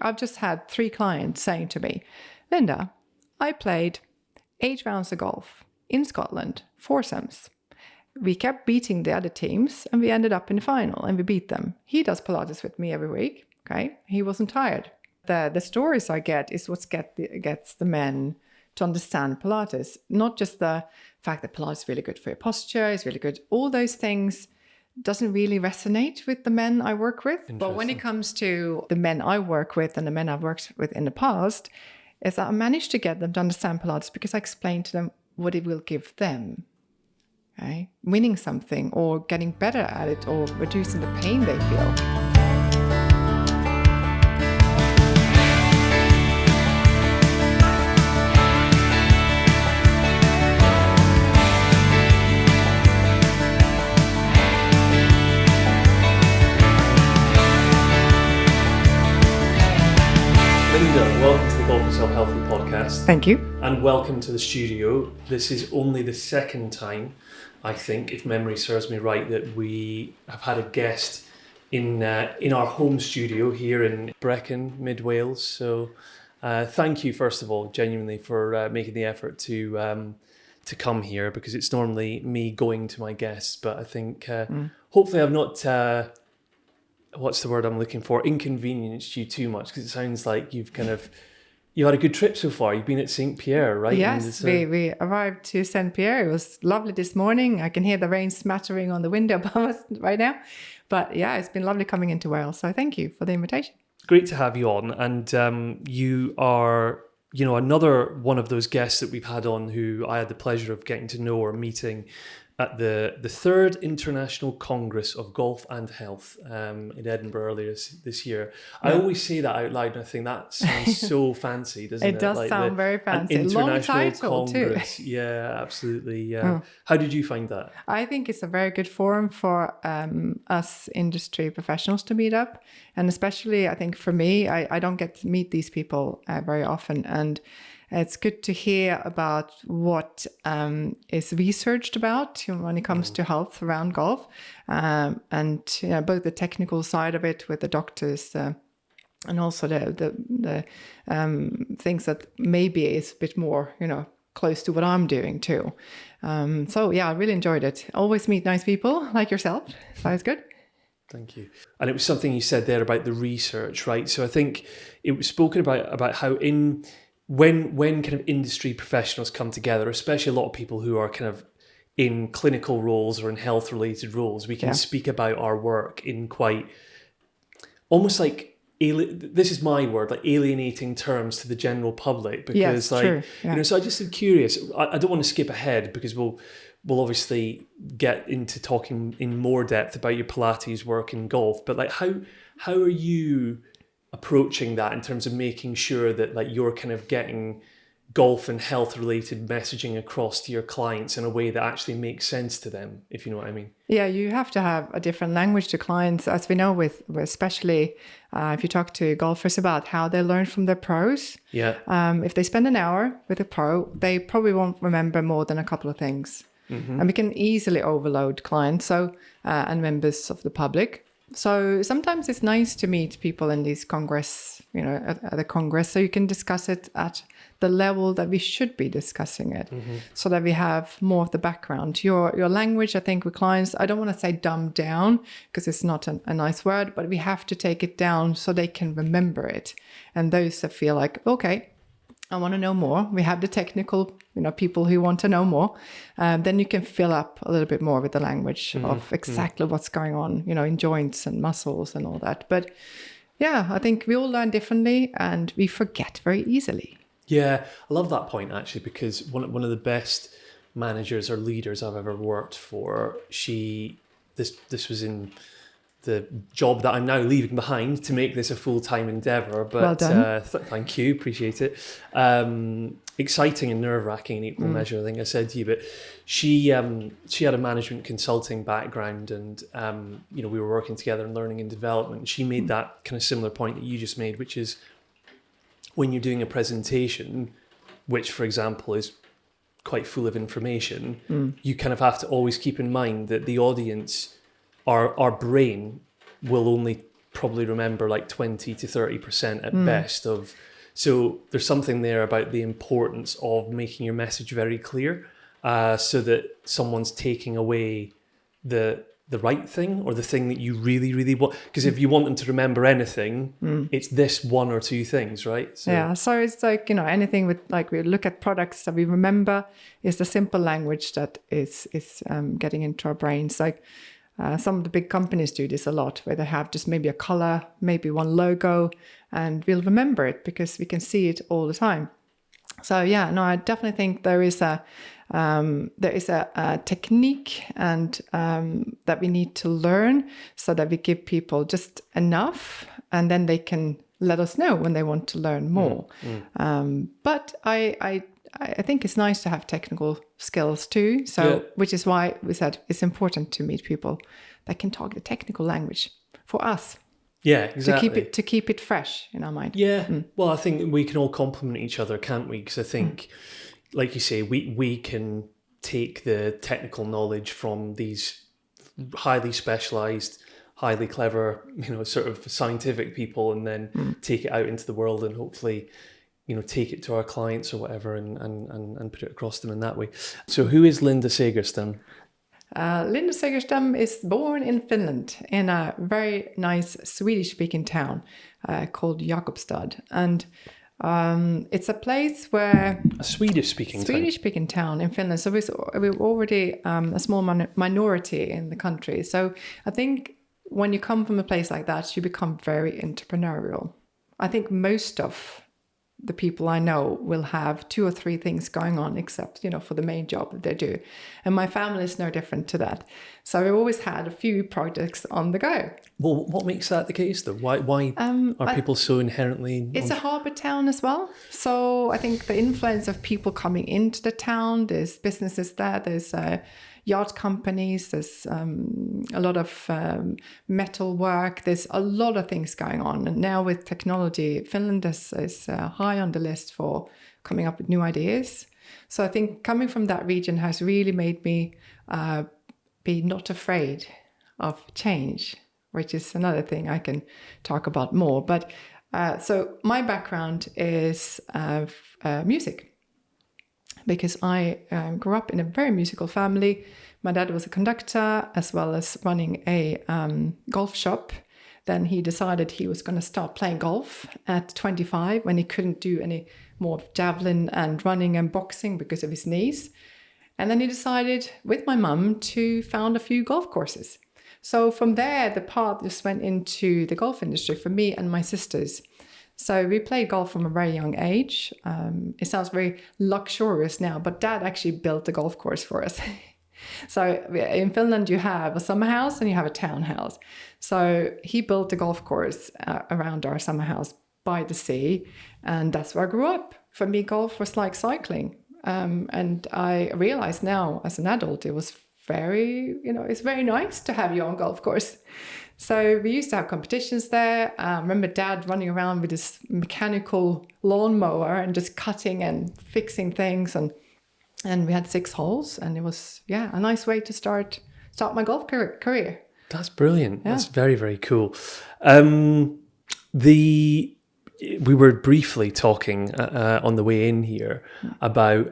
I've just had 3 clients saying to me, Linda, I played 8 rounds of golf in Scotland, foursomes. We kept beating the other teams and we ended up in the final and we beat them. He does Pilates with me every week. Okay. He wasn't tired. The stories I get is what gets the men to understand Pilates. Not just the fact that Pilates is really good for your posture, it's really good. All those things doesn't really resonate with the men I work with. But when it comes to the men I work with and the men I've worked with in the past, is that I managed to get them to understand Pilates because I explained to them what it will give them. Okay? Winning something or getting better at it or reducing the pain they feel. Welcome to the Golf and Self-Healthy podcast. Thank you. And welcome to the studio. This is only the second time, I think, if memory serves me right, that we have had a guest in our home studio here in Brecon, mid Wales. So thank you, first of all, genuinely, for making the effort to come here, because it's normally me going to my guests. But I think hopefully I've not... what's the word I'm looking for? Inconvenienced you too much, because it sounds like you've had a good trip so far. You've been at St. Pierre, right? Yes, we arrived to St. Pierre. It was lovely this morning. I can hear the rain smattering on the window above us right now. But yeah, it's been lovely coming into Wales. So thank you for the invitation. Great to have you on. And you are, another one of those guests that we've had on who I had the pleasure of getting to know or meeting at the 3rd International Congress of Golf and Health in Edinburgh earlier this year. Yeah. I always say that out loud and I think that sounds so fancy, doesn't it? It does sound very fancy. An international long title Congress. Too. Yeah, absolutely. Yeah. How did you find that? I think it's a very good forum for us industry professionals to meet up. And especially, I think for me, I don't get to meet these people very often. And it's good to hear about what is researched about when it comes to health around golf, and both the technical side of it with the doctors and also the things that maybe is a bit more close to what I'm doing too. So yeah, I really enjoyed it. Always meet nice people like yourself. So it's good. Thank you. And it was something you said there about the research, right? So I think it was spoken about how when kind of industry professionals come together, especially a lot of people who are kind of in clinical roles or in health related roles, we can speak about our work in quite almost like this is my word, like alienating terms to the general public, because true. Yeah. So I just am curious. I don't want to skip ahead because we'll obviously get into talking in more depth about your Pilates work in golf, but like how are you approaching that in terms of making sure that like you're kind of getting golf and health related messaging across to your clients in a way that actually makes sense to them, if you know what I mean? Yeah, you have to have a different language to clients, as we know with especially if you talk to golfers about how they learn from their pros. Yeah. If they spend an hour with a pro, they probably won't remember more than a couple of things. Mm-hmm. And we can easily overload clients and members of the public. So sometimes it's nice to meet people in these congress, at the congress, so you can discuss it at the level that we should be discussing it, so that we have more of the background. Your language, I think, with clients, I don't want to say dumb down because it's not a nice word, but we have to take it down so they can remember it. And those that feel like, okay, I want to know more. We have the technical, people who want to know more. Then you can fill up a little bit more with the language of exactly what's going on, in joints and muscles and all that. But yeah, I think we all learn differently and we forget very easily. Yeah, I love that point actually, because one of the best managers or leaders I've ever worked for, this was in the job that I'm now leaving behind to make this a full-time endeavour. But well done. Thank you, appreciate it. Exciting and nerve-wracking in equal measure, I think I said to you. But she had a management consulting background, and we were working together in learning and development. She made that kind of similar point that you just made, which is when you're doing a presentation, which for example is quite full of information, you kind of have to always keep in mind that the audience, our brain will only probably remember like 20 to 30% at best of. So there's something there about the importance of making your message very clear, so that someone's taking away the right thing or the thing that you really, really want. Because if you want them to remember anything, it's this one or two things, right? So. Yeah. So it's like, anything with, like, we look at products that we remember is the simple language that is getting into our brains. Like some of the big companies do this a lot, where they have just maybe a color, maybe one logo, and we'll remember it because we can see it all the time. So yeah, no, I definitely think there is a technique and that we need to learn, so that we give people just enough, and then they can let us know when they want to learn more. But I think it's nice to have technical skills too. So which is why we said it's important to meet people that can talk the technical language for us. Yeah, exactly. To keep it fresh in our mind. Yeah. Well, I think we can all complement each other, can't we? Because I think, like you say, we can take the technical knowledge from these highly specialized, highly clever, sort of scientific people, and then take it out into the world and hopefully, take it to our clients or whatever, and put it across them in that way. So who is Linda Segerstam? Linda Segerstam is born in Finland, in a very nice Swedish-speaking town called Jakobstad. And it's a place where... A Swedish-speaking town in Finland. So we're already a small minority in the country. So I think when you come from a place like that, you become very entrepreneurial. I think most of the people I know will have 2 or 3 things going on, except, for the main job that they do. And my family is no different to that. So we've always had a few projects on the go. Well, what makes that the case, though? Why are people so inherently... It's a harbour town as well. So I think the influence of people coming into the town, there's businesses there, there's yacht companies, there's a lot of metal work, there's a lot of things going on. And now with technology, Finland is high on the list for coming up with new ideas. So I think coming from that region has really made me be not afraid of change, which is another thing I can talk about more. But so my background is music, because I grew up in a very musical family. My dad was a conductor as well as running a golf shop. Then he decided he was going to start playing golf at 25 when he couldn't do any more javelin and running and boxing because of his knees. And then he decided with my mum to found a few golf courses. So from there, the path just went into the golf industry for me and my sisters. So we played golf from a very young age. It sounds very luxurious now, but Dad actually built a golf course for us. So in Finland, you have a summer house and you have a townhouse. So he built a golf course around our summer house by the sea, and that's where I grew up. For me, golf was like cycling. And I realized now as an adult, it was it's very nice to have your own golf course. So we used to have competitions there. I remember Dad running around with his mechanical lawnmower and just cutting and fixing things. And we had 6 holes, and it was, a nice way to start my golf career. That's brilliant. Yeah. That's very, very cool. We were briefly talking on the way in here about...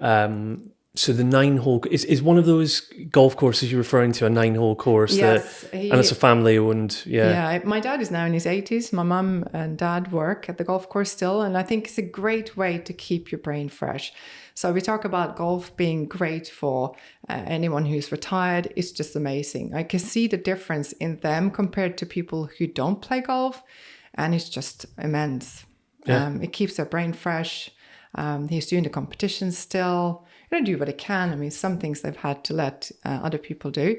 So the 9-hole is one of those golf courses you're referring to, a 9-hole course. Yes. And it's a family owned, Yeah, my dad is now in his 80s. My mum and dad work at the golf course still. And I think it's a great way to keep your brain fresh. So we talk about golf being great for anyone who's retired. It's just amazing. I can see the difference in them compared to people who don't play golf. And it's just immense. Yeah. It keeps their brain fresh. He's doing the competitions still. They do what they can. I mean, some things they've had to let other people do.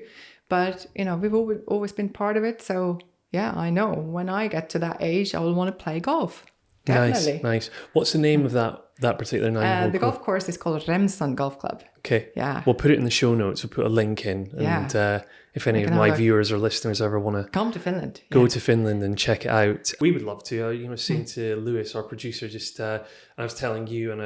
But, we've always been part of it. So, I know when I get to that age, I will want to play golf. definitely. Nice. What's the name of that particular 9-hole The course? golf course is called Remsan Golf Club. Okay. Yeah. We'll put it in the show notes. We'll put a link in. And if any of my viewers or listeners ever want to come to Finland, go to Finland and check it out, we would love to. Saying to Lewis, our producer, just I was telling you, and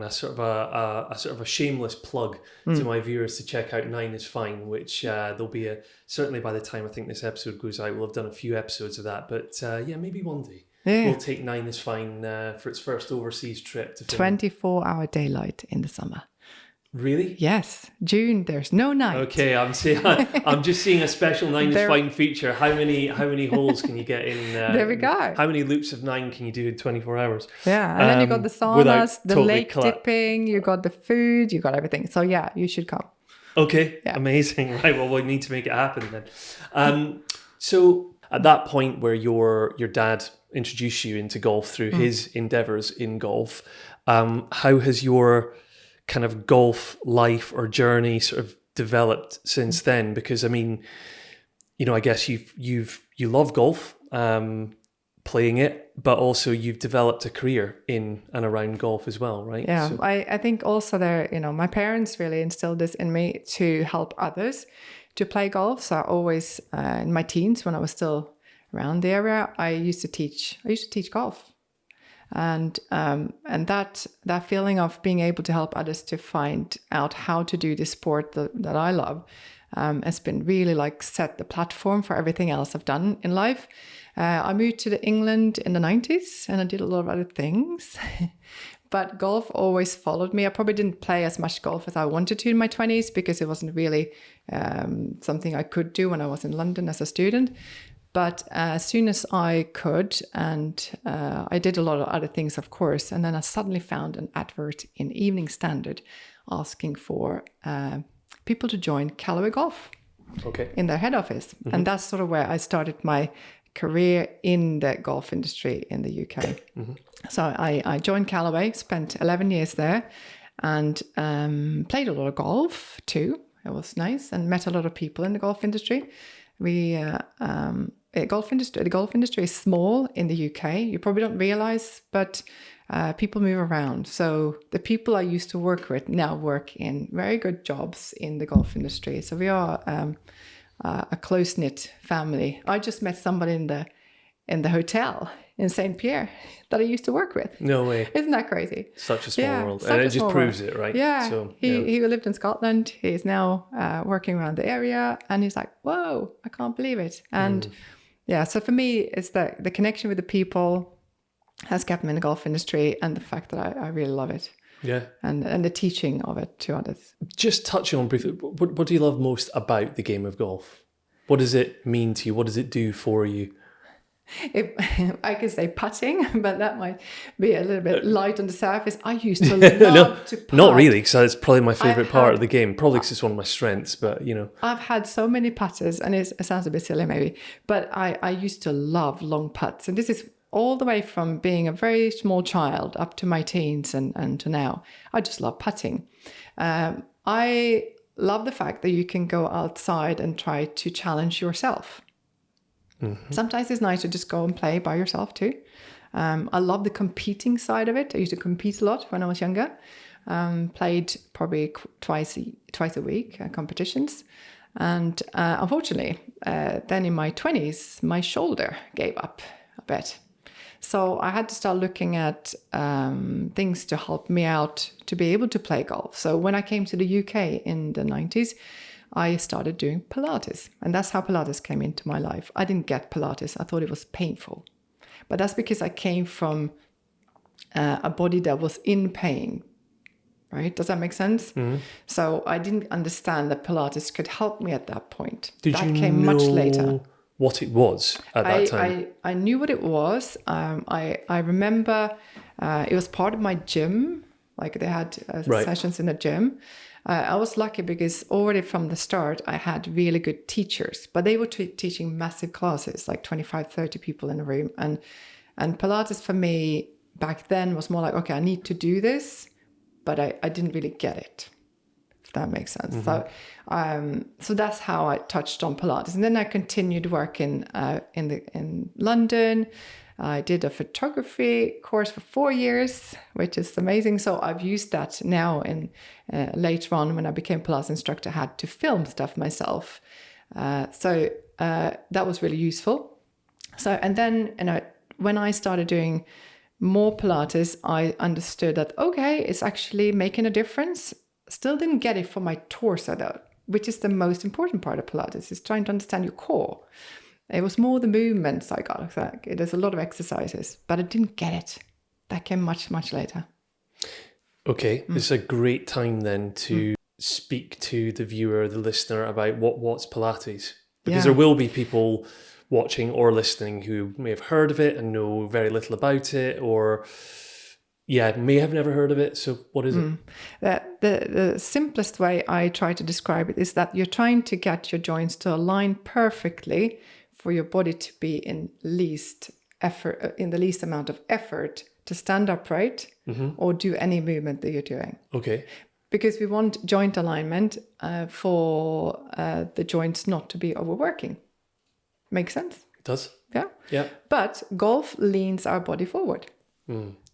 a sort of a shameless plug to my viewers to check out 9 is Fine, which there'll be certainly by the time I think this episode goes out, we'll have done a few episodes of that. But maybe one day. Yeah. We'll take 9 is Fine for its first overseas trip to Finland. 24-hour daylight in the summer. Really? Yes. June, there's no night. Okay, I'm just seeing a special 9 is Fine feature. How many holes can you get in? There we go. How many loops of 9 can you do in 24 hours? Yeah, and then you got the saunas, the lake dipping, you got the food, you got everything. So yeah, you should come. Okay, amazing. Right, well, we need to make it happen then. So at that point where your dad introduced you into golf through his endeavors in golf, how has your kind of golf life or journey sort of developed since then? Because I mean, I guess you love golf, playing it, but also you've developed a career in and around golf as well, right? Yeah, so I think also there, my parents really instilled this in me to help others to play golf. So I always, in my teens, when I was still around the area, I used to teach golf. And that feeling of being able to help others to find out how to do the sport that I love has been really like set the platform for everything else I've done in life. I moved to England in the 90s and I did a lot of other things. But golf always followed me. I probably didn't play as much golf as I wanted to in my 20s because it wasn't really something I could do when I was in London as a student. But as soon as I could, and I did a lot of other things, of course, and then I suddenly found an advert in Evening Standard asking for people to join Callaway Golf in their head office. Mm-hmm. And that's sort of where I started my career in the golf industry in the UK. Mm-hmm. So I joined Callaway, spent 11 years there, and played a lot of golf too. It was nice, and met a lot of people in the golf industry. The golf industry is small in the UK. You probably don't realize, but people move around. So the people I used to work with now work in very good jobs in the golf industry. So we are a close-knit family. I just met somebody in the hotel in St. Pierre that I used to work with. No way. Isn't that crazy? Such a small world. And it just proves it, right? Yeah. So, he lived in Scotland. He's now working around the area. And he's like, whoa, I can't believe it. And so for me, it's the connection with the people has kept me in the golf industry and the fact that I really love it. Yeah. And the teaching of it to others. Just touching on briefly, what do you love most about the game of golf? What does it mean to you? What does it do for you? I could say putting, but that might be a little bit light on the surface. I used to love to putt. Not really, because it's probably my favourite part of the game. Probably because it's one of my strengths, but I've had so many putters, and it sounds a bit silly maybe, but I used to love long putts. And this is all the way from being a very small child up to my teens and to now. I just love putting. I love the fact that you can go outside and try to challenge yourself. Mm-hmm. Sometimes it's nice to just go and play by yourself too. I love the competing side of it. I used to compete a lot when I was younger. Played probably twice a week at competitions. And unfortunately, then in my 20s, my shoulder gave up a bit. So I had to start looking at things to help me out to be able to play golf. So when I came to the UK in the 90s, I started doing Pilates. And that's how Pilates came into my life. I didn't get Pilates. I thought it was painful. But that's because I came from a body that was in pain. Right? Does that make sense? Mm-hmm. So I didn't understand that Pilates could help me at that point. That came much later. What it was at that time? I knew what it was. I remember it was part of my gym. Like they had sessions in the gym. I was lucky because already from the start, I had really good teachers, but they were teaching massive classes, like 25, 30 people in a room. And Pilates for me back then was more like, okay, I need to do this, but I didn't really get it, if that makes sense. Mm-hmm. So that's how I touched on Pilates. And then I continued working in London, I did a photography course for 4 years, which is amazing. So I've used that now. And later on, when I became Pilates instructor, I had to film stuff myself. So that was really useful. So, and then, when I started doing more Pilates, I understood that, okay, it's actually making a difference. Still didn't get it for my torso though, which is the most important part of Pilates, is trying to understand your core. It was more the movements I got. Like, there's a lot of exercises, but I didn't get it. That came much, much later. Okay, it's a great time then to speak to the viewer, the listener, about what's Pilates. Because there will be people watching or listening who may have heard of it and know very little about it, or may have never heard of it. So what is it? The simplest way I try to describe it is that you're trying to get your joints to align perfectly for your body to be in the least amount of effort to stand upright or do any movement that you're doing. Okay. Because we want joint alignment for the joints not to be overworking. Makes sense? It does. Yeah. Yeah. But golf leans our body forward,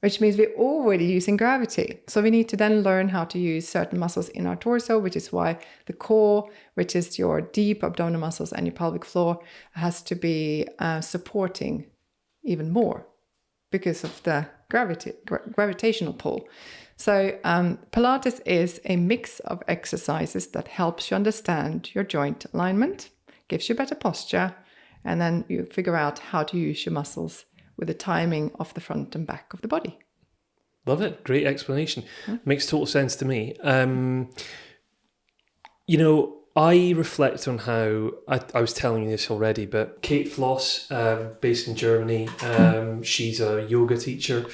which means we're already using gravity. So we need to then learn how to use certain muscles in our torso, which is why the core, which is your deep abdominal muscles and your pelvic floor, has to be supporting even more because of the gravitational pull. So Pilates is a mix of exercises that helps you understand your joint alignment, gives you better posture, and then you figure out how to use your muscles with the timing of the front and back of the body. Love it. Great explanation. Makes total sense to me. I reflect on how, I was telling you this already, but Kate Floss, based in Germany, she's a yoga teacher,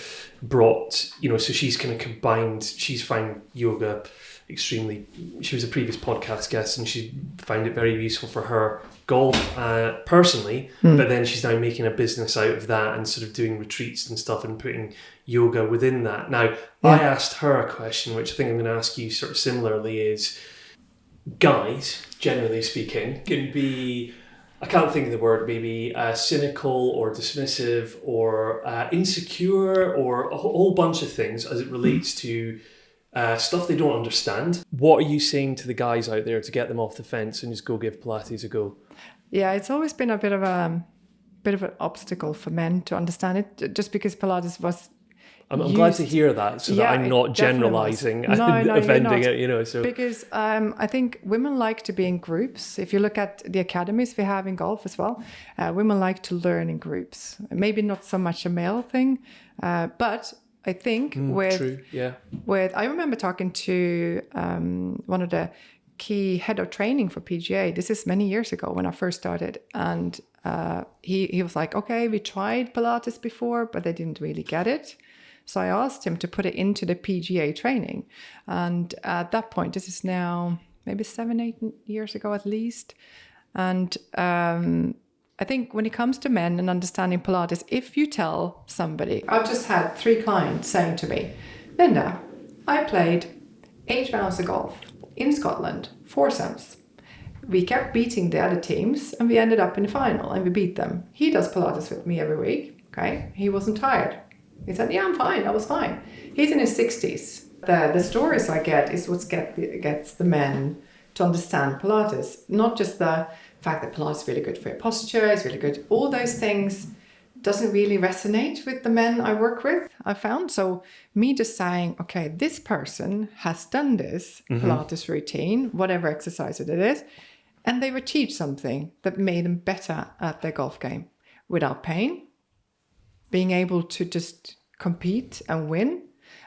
so she's kind of combined, she's found yoga she was a previous podcast guest and she found it very useful for her golf personally, but then she's now making a business out of that and sort of doing retreats and stuff and putting yoga within that. Now, I asked her a question, which I think I'm going to ask you sort of similarly, is guys, generally speaking, can be, I can't think of the word, maybe cynical or dismissive or insecure or a whole bunch of things as it relates to stuff they don't understand. What are you saying to the guys out there to get them off the fence and just go give Pilates a go? Yeah, it's always been a bit of an obstacle for men to understand it, just because Pilates was. I'm glad to hear that, so that I'm not generalising and offending it, So because I think women like to be in groups. If you look at the academies we have in golf as well, women like to learn in groups. Maybe not so much a male thing, but I think I remember talking to one of the key head of training for PGA. This is many years ago when I first started, and he was like, okay, we tried Pilates before, but they didn't really get it. So I asked him to put it into the PGA training. And at that point, this is now maybe 7-8 years ago at least. And I think when it comes to men and understanding Pilates, if you tell somebody, I've just had 3 clients saying to me, Linda, I played 8 rounds of golf in Scotland, foursomes. We kept beating the other teams and we ended up in the final and we beat them. He does Pilates with me every week. Okay. He wasn't tired. He said, yeah, I'm fine. I was fine. He's in his 60s. The stories I get is what gets the men to understand Pilates. Not just the fact that Pilates is really good for your posture, it's really good. All those things doesn't really resonate with the men I work with, I found. So me just saying, okay, this person has done this Pilates routine, whatever exercise it is, and they've achieved something that made them better at their golf game without pain, being able to just compete and win.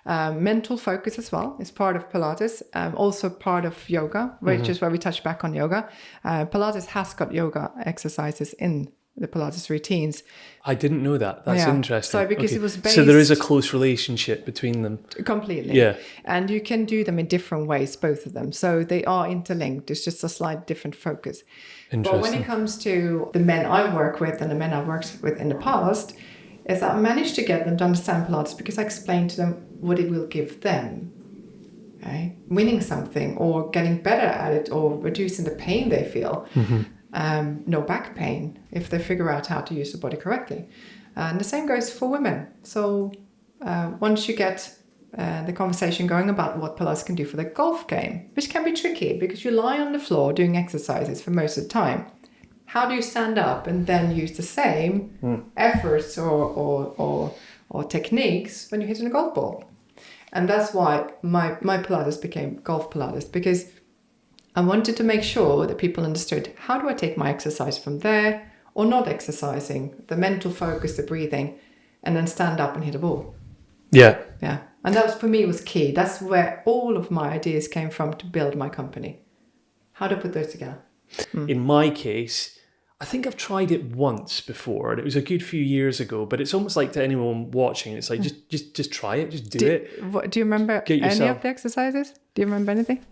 Mental focus as well is part of Pilates, also part of yoga, which is where we touch back on yoga. Pilates has got yoga exercises in the Pilates routines. I didn't know that. That's interesting. So because it was based... So there is a close relationship between them. Completely. Yeah. And you can do them in different ways, both of them. So they are interlinked. It's just a slight different focus. Interesting. But when it comes to the men I work with and the men I've worked with in the past, is that I managed to get them to understand Pilates because I explained to them what it will give them. Okay? Winning something or getting better at it or reducing the pain they feel. No back pain if they figure out how to use the body correctly. And the same goes for women. So once you get the conversation going about what Pilates can do for the golf game, which can be tricky because you lie on the floor doing exercises for most of the time. How do you stand up and then use the same efforts or techniques when you're hitting a golf ball? And that's why my Pilates became golf Pilates, because I wanted to make sure that people understood, how do I take my exercise from there or not exercising, the mental focus, the breathing, and then stand up and hit a ball. Yeah. Yeah. And that was, for me, was key. That's where all of my ideas came from to build my company. How do I put those together? In my case, I think I've tried it once before, and it was a good few years ago, but it's almost like to anyone watching, it's like, just try it, just do it. Do you remember any of the exercises? Do you remember anything?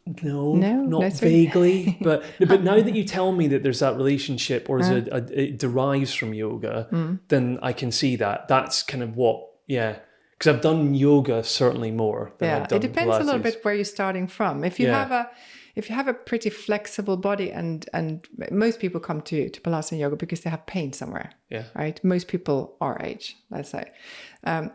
No, not vaguely, but now that you tell me that there's that relationship, or it derives from yoga, then I can see that. That's kind of what, because I've done yoga certainly more than I've done It depends Pilates. a little bit where you're starting from. If you have a pretty flexible body, and most people come to Pilates and yoga because they have pain somewhere, right? Most people our age, let's say.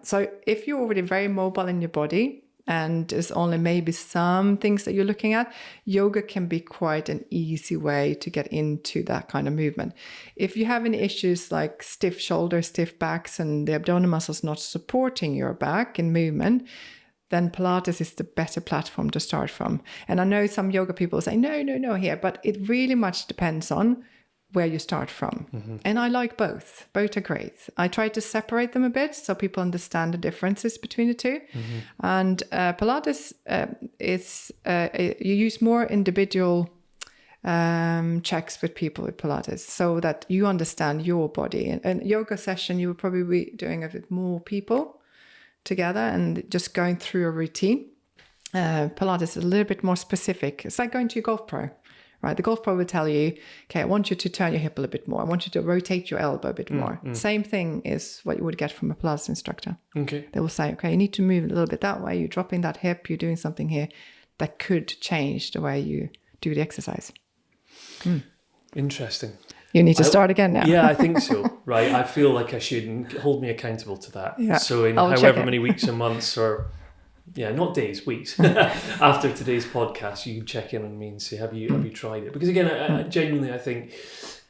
So if you're already very mobile in your body, and there's only maybe some things that you're looking at, yoga can be quite an easy way to get into that kind of movement. If you have any issues like stiff shoulders, stiff backs, and the abdominal muscles not supporting your back in movement, then Pilates is the better platform to start from. And I know some yoga people say, no here, but it really much depends on where you start from. Mm-hmm. And I like both. Both are great. I try to separate them a bit so people understand the differences between the two. Mm-hmm. And Pilates is, you use more individual checks with people with Pilates so that you understand your body. And yoga session, you would probably be doing it with more people together and just going through a routine. Pilates is a little bit more specific. It's like going to your golf pro. Right, the golf pro will tell you, okay, I want you to turn your hip a little bit more. I want you to rotate your elbow a bit more. Same thing is what you would get from a Pilates instructor. Okay. They will say, okay, you need to move a little bit that way. You're dropping that hip. You're doing something here that could change the way you do the exercise. Interesting. You need to start again now. Yeah, I think so. Right. I feel like I should hold me accountable to that. Yeah. So in however many weeks or months or... not days, weeks. After today's podcast, you check in on me and say, have you tried it? Because again, I genuinely, I think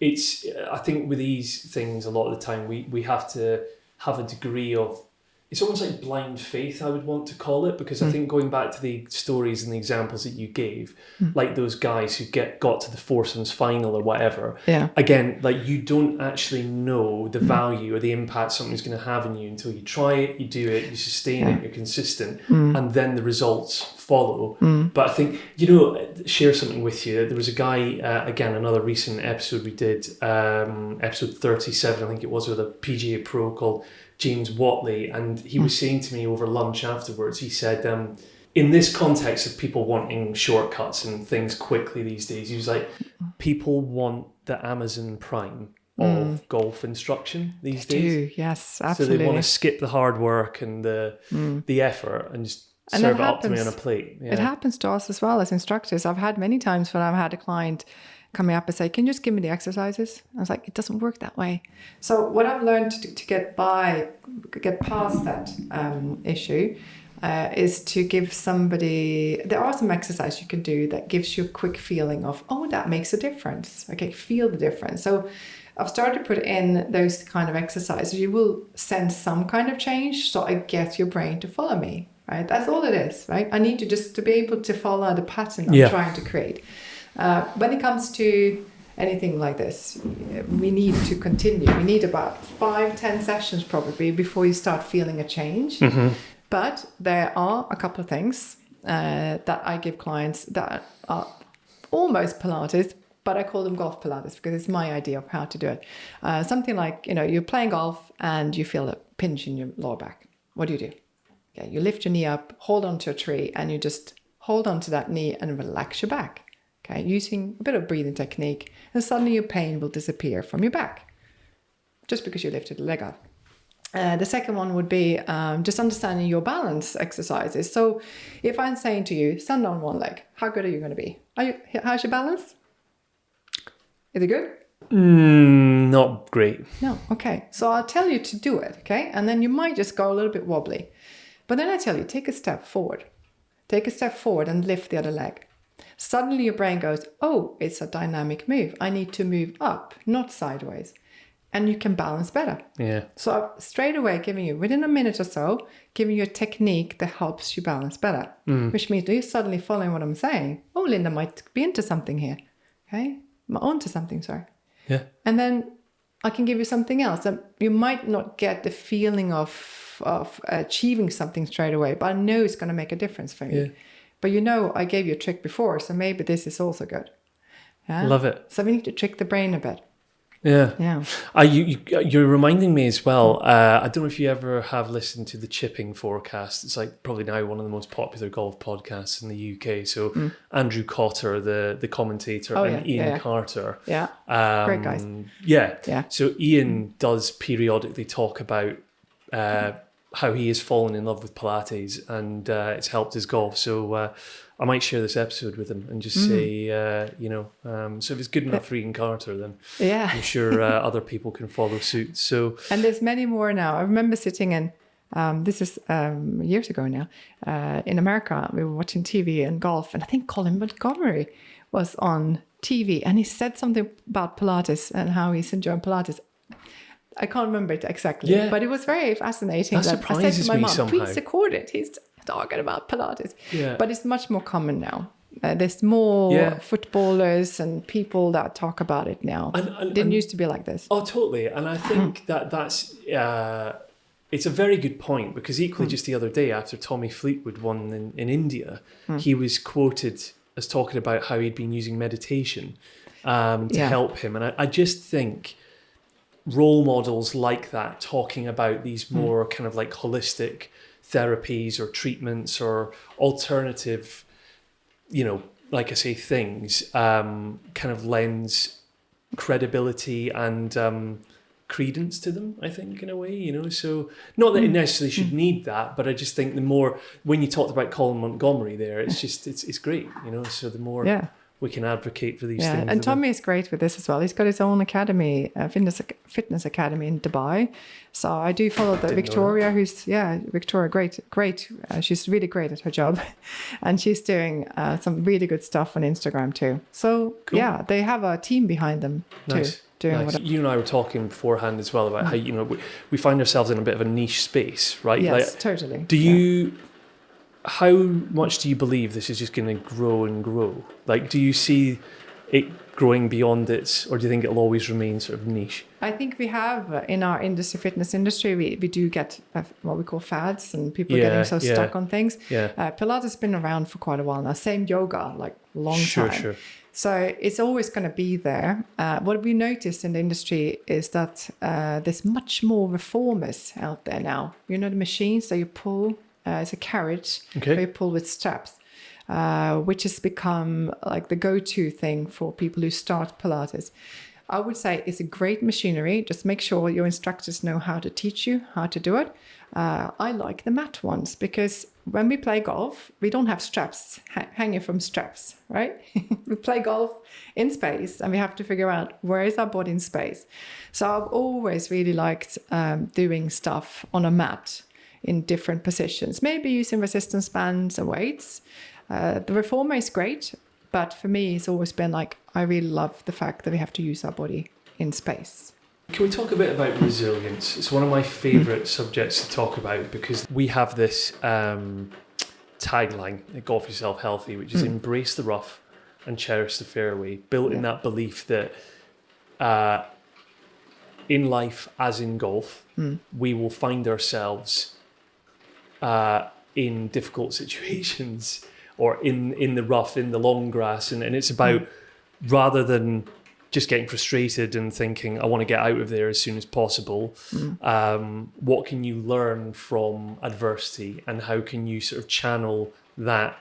with these things, a lot of the time we have to have a degree of, it's almost like blind faith, I would want to call it, because I think going back to the stories and the examples that you gave, like those guys who got to the foursomes final or whatever, again, like you don't actually know the value or the impact something's going to have on you until you try it, you do it, you sustain it, you're consistent, and then the results follow. But I think, share something with you. There was a guy, again, another recent episode we did, episode 37, I think it was, with a PGA pro called James Watley, and he was saying to me over lunch afterwards, he said, in this context of people wanting shortcuts and things quickly these days, he was like, people want the Amazon Prime of golf instruction these days. Yes, absolutely. So they want to skip the hard work and the effort and just serve it up to me on a plate. Yeah. It happens to us as well as instructors. I've had many times when I've had a client coming up and say, can you just give me the exercises? I was like, it doesn't work that way. So what I've learned to get past that issue is to give somebody, there are some exercises you can do that gives you a quick feeling of, oh, that makes a difference. Okay, feel the difference. So I've started to put in those kind of exercises. You will sense some kind of change, so I get your brain to follow me, right? That's all it is, right? I need to just to be able to follow the pattern I'm trying to create. When it comes to anything like this, we need to continue. We need about 5-10 sessions probably before you start feeling a change. Mm-hmm. But there are a couple of things that I give clients that are almost Pilates, but I call them golf Pilates because it's my idea of how to do it. Something like, you're playing golf and you feel a pinch in your lower back. What do? Okay, you lift your knee up, hold onto a tree, and you just hold onto that knee and relax your back. Okay, using a bit of breathing technique, and suddenly your pain will disappear from your back, just because you lifted the leg up. The second one would be just understanding your balance exercises. So if I'm saying to you, stand on one leg, how good are you going to be? How's your balance? Is it good? Not great. No, okay. So I'll tell you to do it, okay? And then you might just go a little bit wobbly. But then I tell you, take a step forward. Take a step forward and lift the other leg. Suddenly your brain goes, oh, it's a dynamic move. I need to move up, not sideways. And you can balance better. Yeah. So I've straight away giving you, within a minute or so, giving you a technique that helps you balance better. Which means you're suddenly following what I'm saying. Oh, Linda might be into something here. Okay? Onto something, sorry. Yeah. And then I can give you something else. You might not get the feeling of achieving something straight away, but I know it's going to make a difference for you. Yeah. But I gave you a trick before, so maybe this is also good. Yeah? Love it. So we need to trick the brain a bit. Yeah. Yeah. You're reminding me as well. I don't know if you ever have listened to the Chipping Forecast. It's like probably now one of the most popular golf podcasts in the UK. So Andrew Cotter, the commentator, and Ian Carter. Yeah. Great guys. Yeah. So Ian does periodically talk about how he has fallen in love with Pilates, and it's helped his golf. So I might share this episode with him and just say, so if it's good enough for Ian Carter, then I'm sure other people can follow suit. So, and there's many more now. I remember sitting in, this is years ago now, in America. We were watching TV and golf, and I think Colin Montgomery was on TV, and he said something about Pilates and how he's enjoying Pilates. I can't remember it exactly, but it was very fascinating. That surprises I said to my me mom, somehow. please record it. He's talking about Pilates. Yeah. But it's much more common now. There's more footballers and people that talk about it now. It didn't used to be like this. Oh, totally. And I think that's it's a very good point, because equally just the other day after Tommy Fleetwood won in India, he was quoted as talking about how he'd been using meditation to help him. And I just think role models like that, talking about these more kind of like holistic therapies or treatments or alternative, like I say, things, kind of lends credibility and credence to them, I think, in a way, so not that it necessarily should need that, but I just think the more, when you talked about Colin Montgomery there, it's just, it's great, so the more we can advocate for these things. And Tommy is great with this as well. He's got his own academy, fitness academy in Dubai. So I do follow Victoria, Victoria, great. She's really great at her job. And she's doing some really good stuff on Instagram too. So cool. They have a team behind them too. Nice. You and I were talking beforehand as well about how, we find ourselves in a bit of a niche space, right? Yes, totally. How much do you believe this is just going to grow and grow? Like, do you see it growing beyond it, or do you think it'll always remain sort of niche? I think we have in our fitness industry, we do get what we call fads, and people getting so stuck on things. Pilates has been around for quite a while now. Same yoga, like long time. Sure. So it's always going to be there. What we noticed in the industry is that there's much more reformers out there now. The machines that you pull. It's a carriage where you pull with straps, which has become like the go-to thing for people who start Pilates. I would say it's a great machinery. Just make sure your instructors know how to teach you how to do it. I like the mat ones because when we play golf, we don't have straps hanging from straps, right? We play golf in space and we have to figure out where is our body in space. So I've always really liked doing stuff on a mat in different positions, maybe using resistance bands and weights. The reformer is great, but for me, it's always been like, I really love the fact that we have to use our body in space. Can we talk a bit about resilience? It's one of my favourite subjects to talk about because we have this tagline at Golf Yourself Healthy, which is embrace the rough and cherish the fairway, built in that belief that in life, as in golf, we will find ourselves in difficult situations or in the rough, in the long grass. And it's about, rather than just getting frustrated and thinking, I want to get out of there as soon as possible, what can you learn from adversity and how can you sort of channel that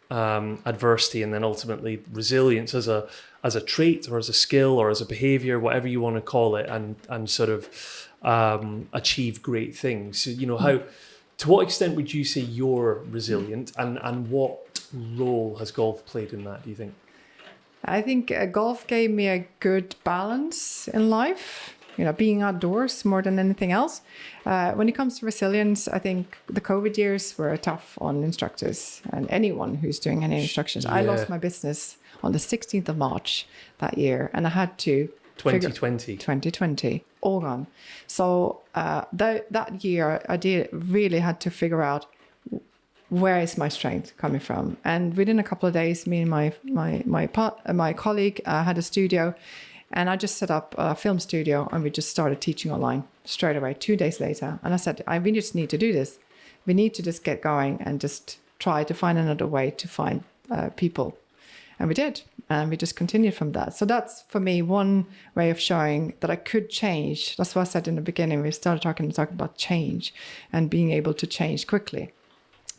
adversity and then ultimately resilience as a trait or as a skill or as a behavior, whatever you want to call it, and sort of achieve great things. So, how, to what extent would you say you're resilient, and what role has golf played in that, do you think? I think golf gave me a good balance in life, being outdoors more than anything else. When it comes to resilience, I think the COVID years were tough on instructors and anyone who's doing any instructions. I lost my business on the 16th of March that year, and I had to 2020, all gone. So that year, I really had to figure out where is my strength coming from. And within a couple of days, me and my colleague had a studio, and I just set up a film studio, and we just started teaching online straight away 2 days later. And I said, we just need to do this. We need to just get going and just try to find another way to find people. And we did. And we just continued from that. So that's, for me, one way of showing that I could change. That's what I said in the beginning. We started talking about change and being able to change quickly.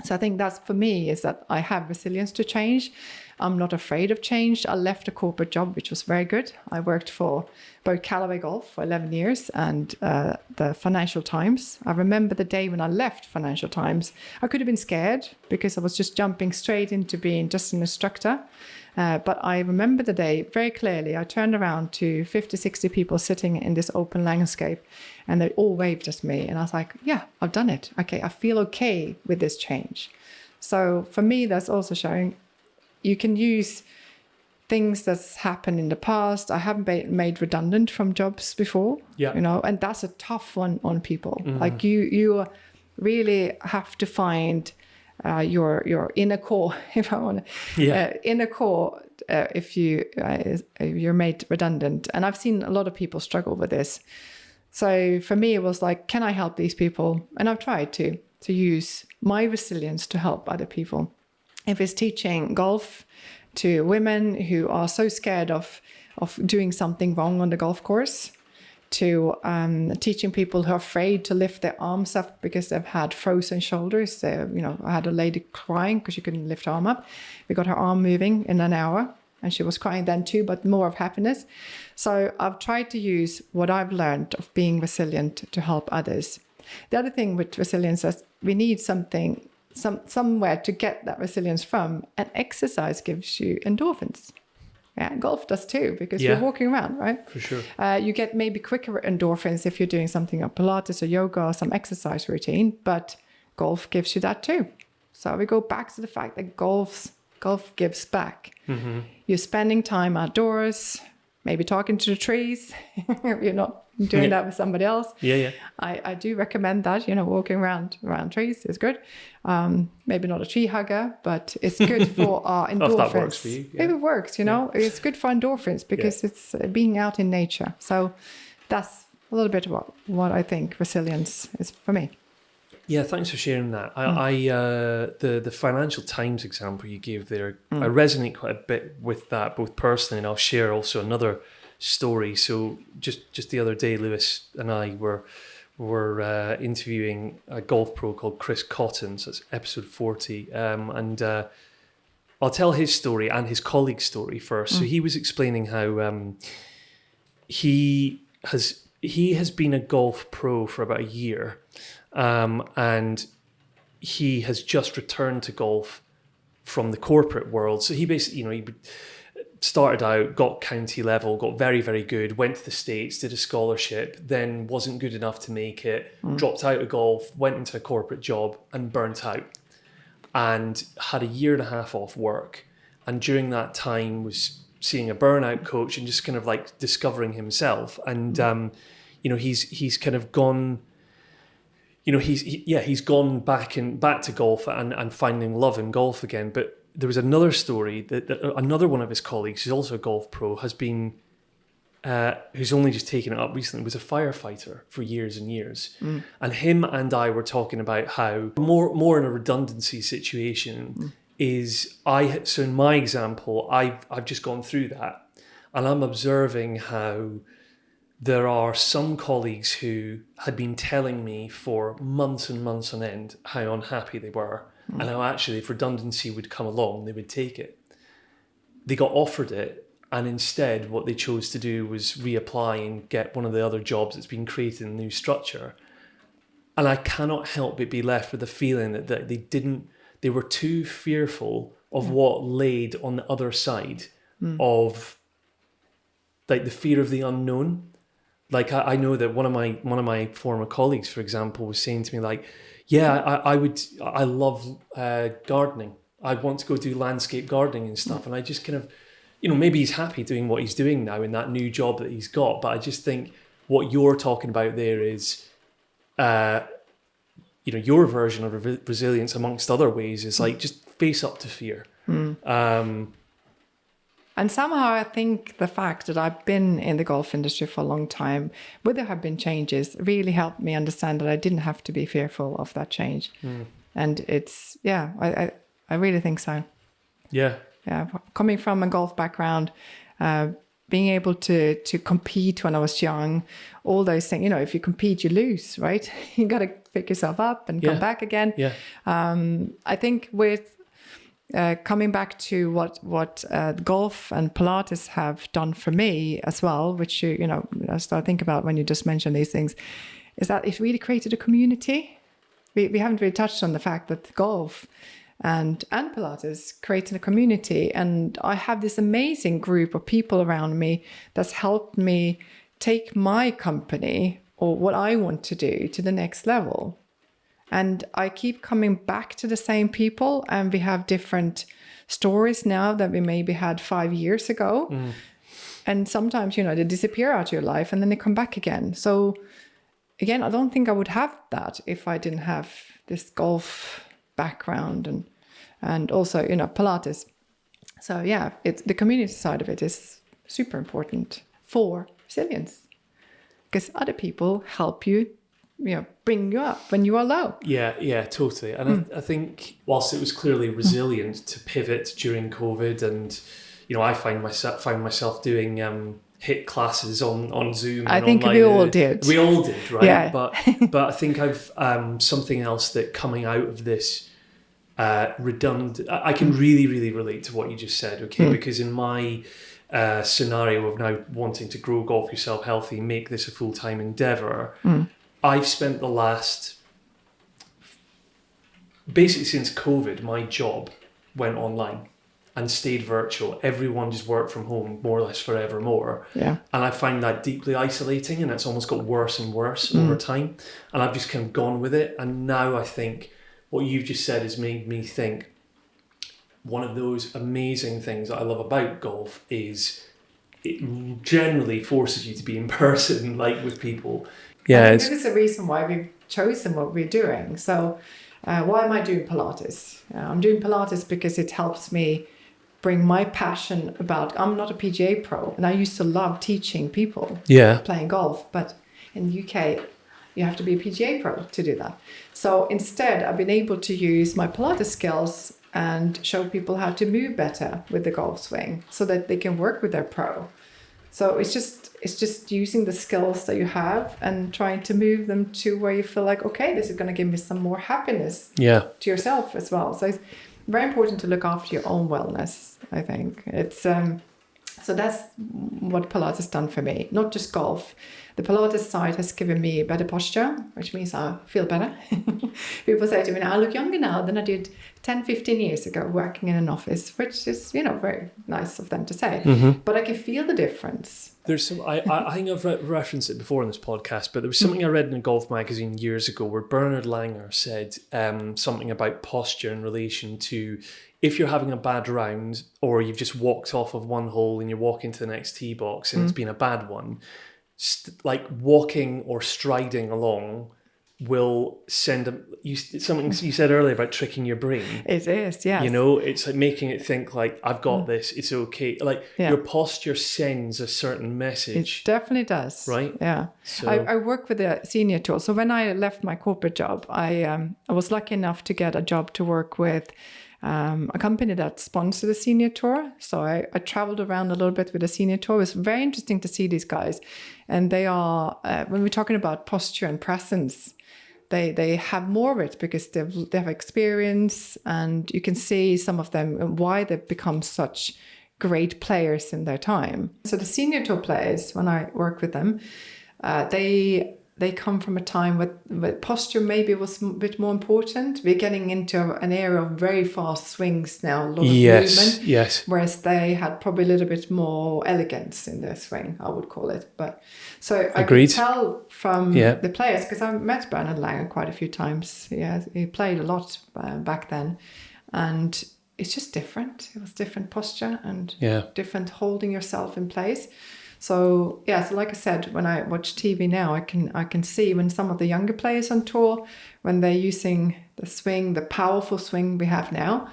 So I think that's, for me, is that I have resilience to change. I'm not afraid of change. I left a corporate job, which was very good. I worked for both Callaway Golf for 11 years and the Financial Times. I remember the day when I left Financial Times. I could have been scared because I was just jumping straight into being just an instructor. But I remember the day very clearly. I turned around to 50, 60 people sitting in this open landscape, and they all waved at me. And I was like, yeah, I've done it. Okay, I feel okay with this change. So for me, that's also showing you can use things that's happened in the past. I haven't been made redundant from jobs before, and that's a tough one on people. Mm-hmm. Like you really have to find your inner core, if I want to, inner core, if you're made redundant. And I've seen a lot of people struggle with this. So for me, it was like, can I help these people? And I've tried to use my resilience to help other people. If it's teaching golf to women who are so scared of doing something wrong on the golf course, to teaching people who are afraid to lift their arms up because they've had frozen shoulders. I had a lady crying because she couldn't lift her arm up. We got her arm moving in an hour, and she was crying then too, but more of happiness. So I've tried to use what I've learned of being resilient to help others. The other thing with resilience is we need somewhere to get that resilience from, and exercise gives you endorphins. Yeah, golf does too, because you're walking around, right? For sure. You get maybe quicker endorphins if you're doing something like Pilates or yoga or some exercise routine, but golf gives you that too. So we go back to the fact that golf gives back. Mm-hmm. You're spending time outdoors, maybe talking to the trees. You're not doing that with somebody else. Yeah. I do recommend that, walking around trees is good. Maybe not a tree hugger, but it's good for our endorphins. If that works for you. Yeah. If it works, it's good for endorphins because it's being out in nature. So that's a little bit about what I think resilience is for me. Yeah, thanks for sharing that. The Financial Times example you gave there, I resonate quite a bit with that, both personally, and I'll share also another story. So just the other day, Lewis and I were interviewing a golf pro called Chris Cotton. So it's episode 40, and I'll tell his story and his colleague's story first. So he was explaining how he has been a golf pro for about a year, and he has just returned to golf from the corporate world. So he basically, he started out, got county level, got very, very good, went to the States, did a scholarship, then wasn't good enough to make it, dropped out of golf, went into a corporate job and burnt out, and had a year and a half off work. And during that time was seeing a burnout coach and just kind of like discovering himself. And, he's kind of gone, he's gone back to golf and finding love in golf again. But there was another story that another one of his colleagues, who's also a golf pro, has been, who's only just taken it up recently, was a firefighter for years and years. And him and I were talking about how more in a redundancy situation is so in my example, I've just gone through that, and I'm observing how there are some colleagues who had been telling me for months and months on end how unhappy they were. And how actually if redundancy would come along, they would take it. They got offered it, and instead what they chose to do was reapply and get one of the other jobs that's been created in the new structure. And I cannot help but be left with the feeling that they were too fearful of what laid on the other side, of like the fear of the unknown. Like I know that one of my former colleagues, for example, was saying to me like, yeah, I love gardening. I want to go do landscape gardening and stuff. And I just kind of, maybe he's happy doing what he's doing now in that new job that he's got. But I just think what you're talking about there is, your version of resilience amongst other ways is like just face up to fear. And somehow I think the fact that I've been in the golf industry for a long time, where there have been changes, really helped me understand that I didn't have to be fearful of that change. And it's, I really think so. Yeah. Yeah. Coming from a golf background, being able to compete when I was young, all those things, if you compete, you lose, right? You got to pick yourself up and come back again. Yeah. I think with coming back to what golf and Pilates have done for me as well, which I start thinking about when you just mentioned these things, is that it really created a community. We haven't really touched on the fact that golf and Pilates created a community, and I have this amazing group of people around me that's helped me take my company or what I want to do to the next level. And I keep coming back to the same people, and we have different stories now that we maybe had 5 years ago. And sometimes, they disappear out of your life and then they come back again. So again, I don't think I would have that if I didn't have this golf background and also, Pilates. So yeah, the community side of it is super important for resilience, because other people help you, bring you up when you are low. Yeah, totally. And I think whilst it was clearly resilient to pivot during COVID, and I found myself doing HIIT classes on Zoom. I and think online. we all did. We all did, right? Yeah. But I think I've something else that coming out of this redundant. I can really, really relate to what you just said. Okay, because in my scenario of now wanting to grow golf yourself healthy, make this a full-time endeavor. I've spent the last, basically since COVID, my job went online and stayed virtual. Everyone just worked from home more or less forevermore. Yeah. And I find that deeply isolating, and it's almost got worse and worse over time. And I've just kind of gone with it. And now I think what you've just said has made me think one of those amazing things that I love about golf is it generally forces you to be in person, like with people. Yeah, this is the reason why we've chosen what we're doing. So why am I doing Pilates? I'm doing Pilates because it helps me bring my passion about, I'm not a PGA pro, and I used to love teaching people playing golf, but in the UK, you have to be a PGA pro to do that. So instead, I've been able to use my Pilates skills and show people how to move better with the golf swing so that they can work with their pro. So it's just using the skills that you have and trying to move them to where you feel like, okay, this is going to give me some more happiness to yourself as well. So it's very important to look after your own wellness, I think. It's so that's what Pilates has done for me, not just golf. The Pilates side has given me better posture, which means I feel better. People say to me, I look younger now than I did 10, 15 years ago working in an office, which is, very nice of them to say. But I can feel the difference. There's some, I think I've referenced it before in this podcast, but there was something I read in a golf magazine years ago where Bernard Langer said something about posture in relation to if you're having a bad round or you've just walked off of one hole and you're walking to the next tee box and it's been a bad one, like walking or striding along will send something you said earlier about tricking your brain. It is, yes. It's like making it think like, I've got this, it's okay. Like your posture sends a certain message. It definitely does. Right? Yeah. So, I work with a senior tour. So when I left my corporate job, I was lucky enough to get a job to work with a company that sponsored a senior tour. So I traveled around a little bit with a senior tour. It was very interesting to see these guys. And they are, when we're talking about posture and presence, they have more of it because they have experience, and you can see some of them why they've become such great players in their time. So the senior tour players, when I work with them, they they come from a time with posture maybe was a bit more important. We're getting into an era of very fast swings now, a lot of movement. Yes. Whereas they had probably a little bit more elegance in their swing, I would call it. But so I Agreed. could tell from the players, because I met Bernard Langer quite a few times. He played a lot back then, and it's just different. It was different posture and different holding yourself in place. So so like I said, when I watch TV now, I can see when some of the younger players on tour, when they're using the swing, the powerful swing we have now,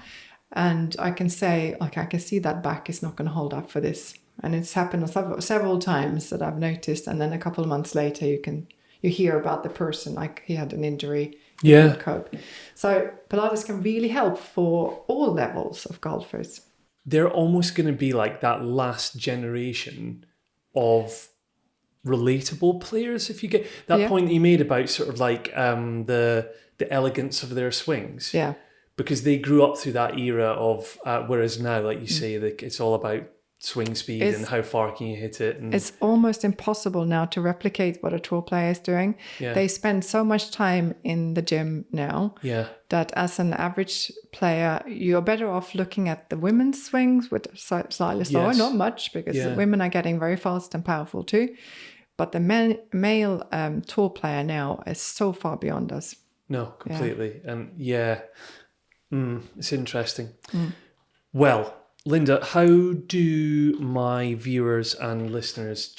and I can say, okay, I can see that back is not going to hold up for this, and it's happened several times that I've noticed. And then a couple of months later, you hear about the person, like he had an injury, he couldn't cope. So Pilates can really help for all levels of golfers. They're almost going to be like that last generation of relatable players, if you get that point that you made about sort of like the elegance of their swings. Yeah. Because they grew up through that era of, whereas now, like you say, it's all about swing speed and how far can you hit it. And it's almost impossible now to replicate what a tour player is doing. Yeah. They spend so much time in the gym now that as an average player, you're better off looking at the women's swings with slightly slower, not much, because the women are getting very fast and powerful too. But the male tour player now is so far beyond us. No, completely. And it's interesting. Well, Linda, how do my viewers and listeners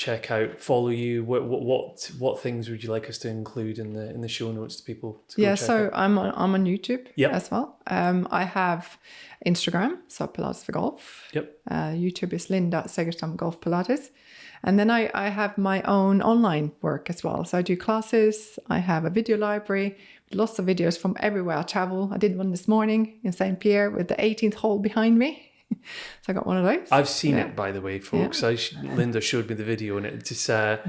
follow you? What things would you like us to include in the show notes to people to go check out? I'm on YouTube as well. I have Instagram, so Pilates for Golf. YouTube is Linda Segerstam Golf Pilates. And then I have my own online work as well. So I do classes. I have a video library, lots of videos from everywhere I travel. I did one this morning in St. Pierre with the 18th hole behind me. So I got one of those. I've seen it, by the way, folks. Linda showed me the video, and it just I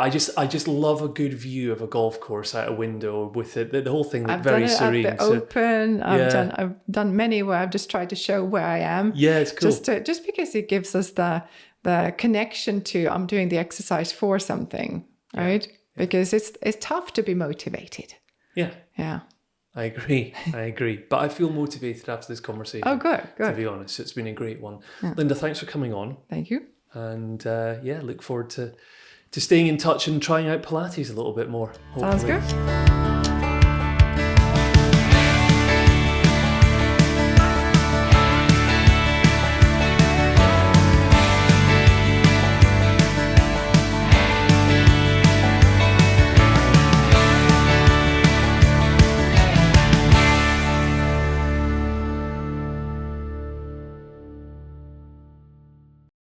just love a good view of a golf course out a window with it. The whole thing looked very serene. I've done it at the open. I've done many where I've just tried to show where I am. Yeah, it's cool. Just because it gives us the connection to I'm doing the exercise for something, right? Because it's tough to be motivated. Yeah. I agree. But I feel motivated after this conversation. Oh, good. To be honest, it's been a great one. Linda, thanks for coming on. Thank you. And look forward to staying in touch and trying out Pilates a little bit more. Hopefully. Sounds good.